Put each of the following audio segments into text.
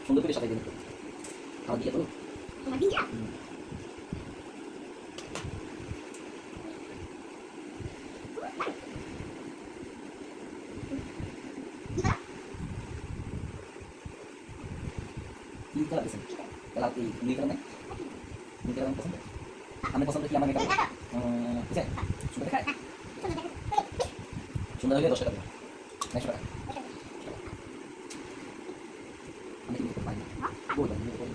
সুন্দর করে সাজাই দিন আমার দিয়ে তো তোমার দিয়া কি কালার দিছেন কালার কি নীল কালার নাই নীল কালার পছন্দ আমি পছন্দ কি আমার মেকআপ বুঝছেন সুন্দর দেখায় সুন্দর হলে 10 টাকা দেবো 900 টাকা আমি কিন্তু পাই না বল আমি বল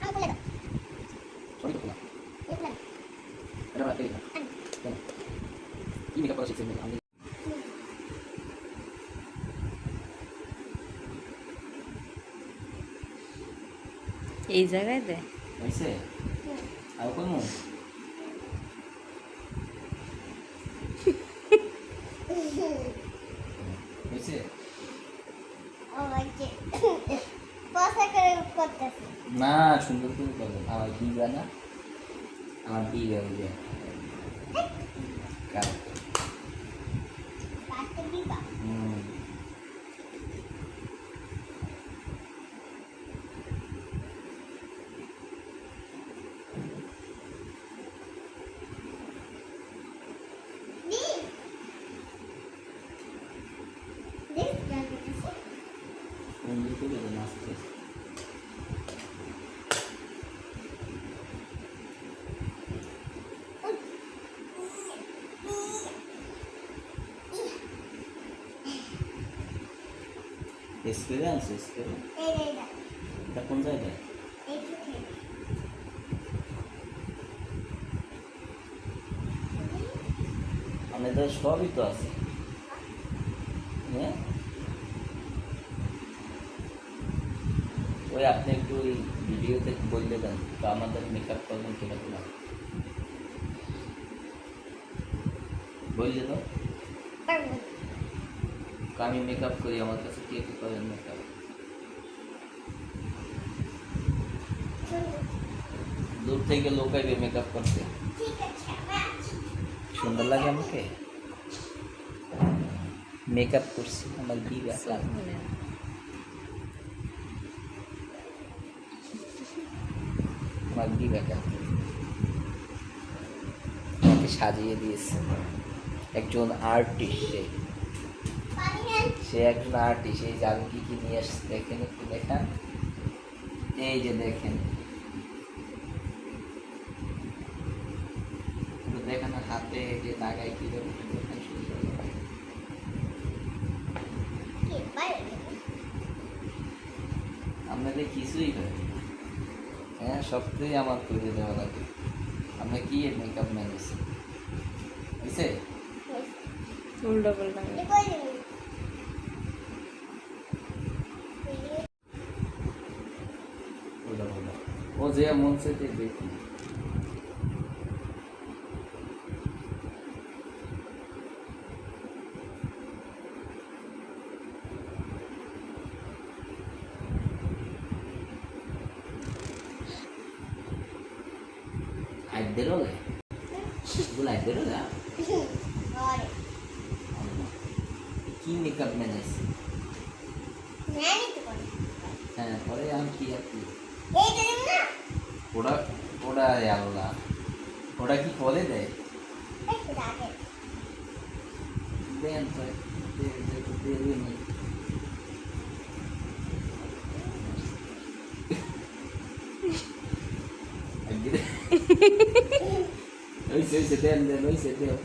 আমি বলে দাও সরি তো বলা এটা রাখতে দিন কেন কি মেকআপ করা শিখছেন আমি এই জায়গায় দে হইছে আর কোন হইছে না সুন্দর করে করবেন আমার দিবা না আমার দিবে ওই যে সুন্দর করে নাচতে এক্সপিরিয়েন্স এটা কোন জায়গায় আমাদের সবই তো আছে হ্যাঁ ওই আপনি একটু ওই ভিডিওতে বললে দেন তো আমাদের মেকআপ করবেন কিরকম বললে তো আমি মেকআপ করি আমার কাছে কে কি করেন মেকআপ দূর থেকে লোক আইবে মেকআপ করতে সুন্দর লাগে আমাকে মেকআপ করছি আমার দিবা আমার দিবা আমাকে সাজিয়ে দিয়েছে একজন আর্টিস্ট সে একজন আর্টিস্ট এই যে কি কি নিয়ে আসছে দেখেন একটু দেখান এই যে দেখেন দেখেন হাতে যে লাগাই কি আপনাদের কিছুই হয় হ্যাঁ সবটাই আমার করে দেওয়া লাগে আপনার কি মেকআপ ম্যান হয়েছে বুঝছে উল্টো পাল্টা ও যে মন সে দেখি Aiderola? Gula aiderola? কি মেকআপ ম্যান আছে হ্যাঁ পরে আমি কি আর কি ওরা ওরা আল্লাহ ওরা কি বলে দেয় দেন তো ওইসে দেন ওইসে দেও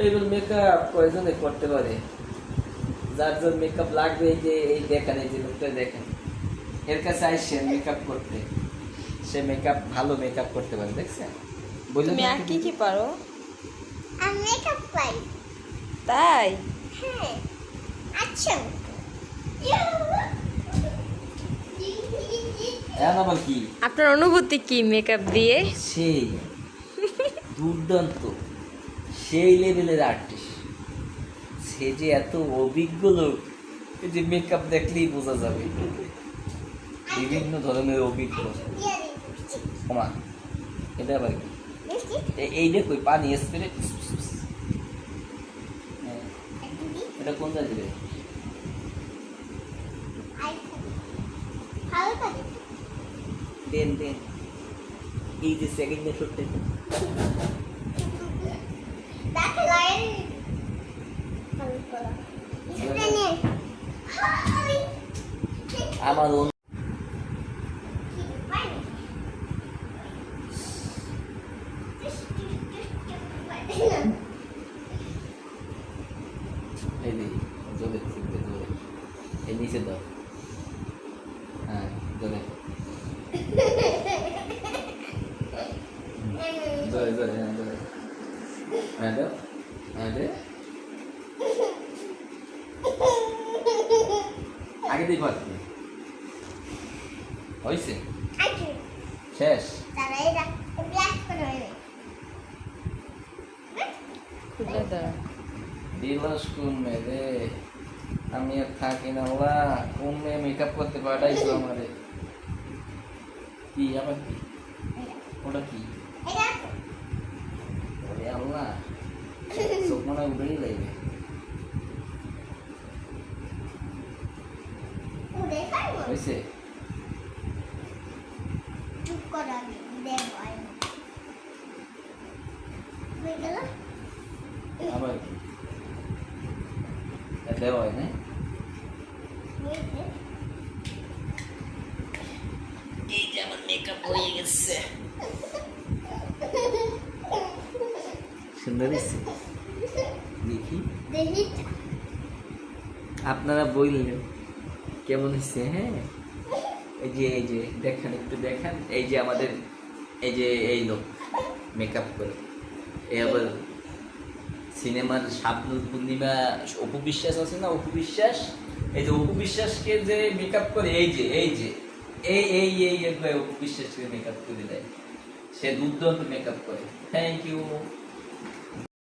এইগুলো মেকআপ কয়জনে করতে পারে যার যার মেকআপ লাগবে, এই যে এই দেখেন, এই যে লোকটা দেখেন, এর কাছে আইসেন মেকআপ করতে, সে মেকআপ ভালো মেকআপ করতে পারে, দেখছেন? বললেন তুমি আর কি কি পারো? আমি মেকআপ পাই। তাই? হ্যাঁ, আচ্ছা। এখন আবার কি আপনার অনুভূতি কি মেকআপ দিয়ে? সেই দুর্দান্ত, সেই লেভেলের আর্টিস্ট, সে যে এত অভিজ্ঞ লোক, এই যে মেকআপ দেখলেই বোঝা যাবে, বিভিন্ন ধরনের অভিজ্ঞ। ওমা, এটা আবার কি? এই দেখো পানি স্প্রে, এটা কোন জায়গায় দিবে? দেন দেন, এই যে সেকেন্ড মেথডটা, আমার এই যে জলে শিখবে, জলে এই নিচে দাও, হ্যাঁ জলে জলে জলে, হ্যাঁ জলে, হ্যাঁ দাও, হ্যাঁ দে, আগে দিয়ে পারছি হয়েছে, শেষ। খুলে দাও। দিলস কোন মেয়ে রে, আমি আর থাকি না, ওরা কোন মেয়ে মেকআপ করতে পাঠাইছো আমারে? কি আবার কি? ওটা কি? ওরে আল্লাহ, চোখ মনে হয় উঠেই লাগবে। হয়েছে? আবার কি? দেওয়া হয় না? এই যে আমার মেকআপ হয়ে গেছে, সুন্দর হয়েছে, দেখি আপনারা বললেন কেমন হয়েছে। হ্যাঁ, এই যে দেখেন, একটু দেখেন, এই যে আমাদের এই যে এই লোক মেকআপ করে, এই আবার সিনেমার শাবনূর পূর্ণিমা, অপু বিশ্বাস আছে না, অপু বিশ্বাস, এই যে অপু বিশ্বাসকে যে মেকআপ করে, এই যে এই যে এই এই এই একবার অপু বিশ্বাসকে মেকআপ করে দেয়, সে দুর্দান্ত মেকআপ করে। Thank you.